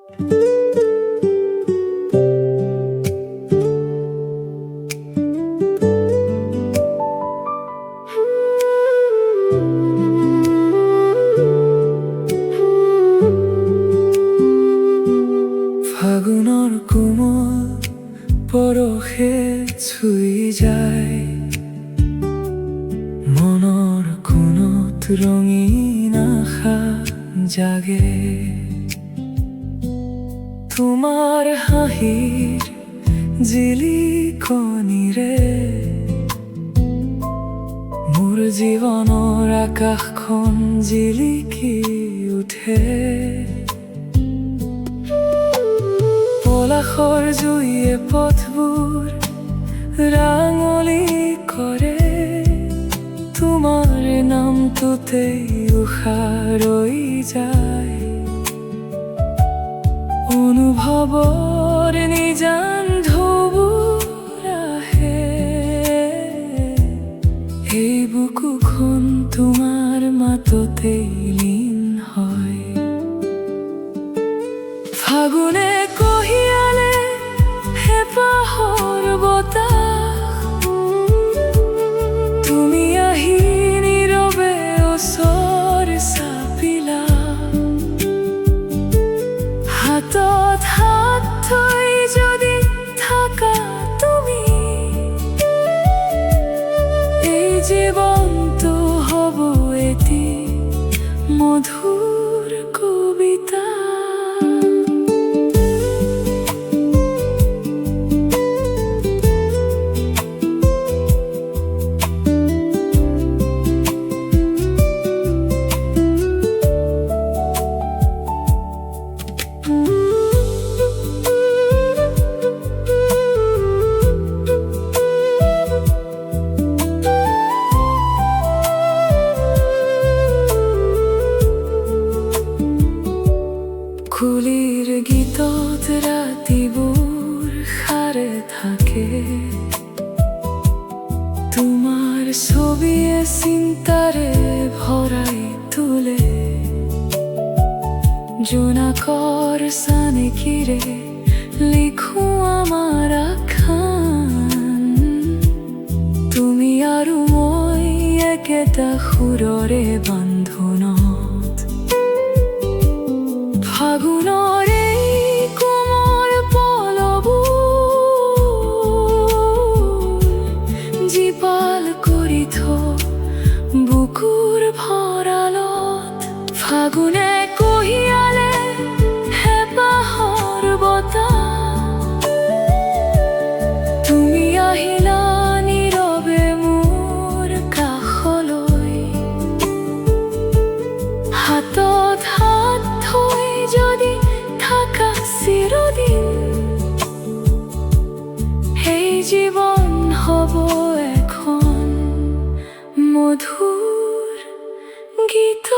ফাগুনৰ কোমল পৰশে চুই যায় মনৰ কোণত ৰঙীন আশা জাগে। তোমাৰ হাঁহিৰ জিলিকনিৰে মোৰ জীৱনৰ আকাশখন জিলিকি উঠে। পলাশৰ জুইয়ে পথবোৰ ৰাঙলী কৰে, তোমাৰ নামটোতেই উশাহ ৰৈ যায়। অনুভৱৰ নিজান ঢৌবোৰ আহে, এই বুকুখন তোমাৰ মাততেই লীন হয়। ফাগুনে কঢ়িয়ালে হেঁপাহৰ বতাহ, তুমি আহি নীৰৱে ওচৰ চাপিলা। হাতত হাত থৈ যদি থাকা তুমি, এই জীৱনটো হ'ব এটি মধুৰ কবিতা। কুলিৰ গীতত ৰাতিবোৰ সাৰে থাকে, তোমাৰ ছবিয়ে চিন্তাৰে ভৰাই তোলে। জোনাকৰ চানেকিৰে লিখো আমাৰ আখ্যান, তুমি আৰু মই একেটা সুৰৰে বান্ধোনত। ফাগুনৰ এই কোমল পলবোৰ জীপাল কৰি থ' বুকুৰ ভঁৰালত। ফাগুনে কঢ়িয়ালে হেঁপাহৰ বতাহ, তুমি আহিলা নীৰৱে মোৰ কাষলৈ। হাতত হাত থৈ যদি থাকা চিৰদিন, এই জীৱন হ'ব এখন মধুৰ গীত।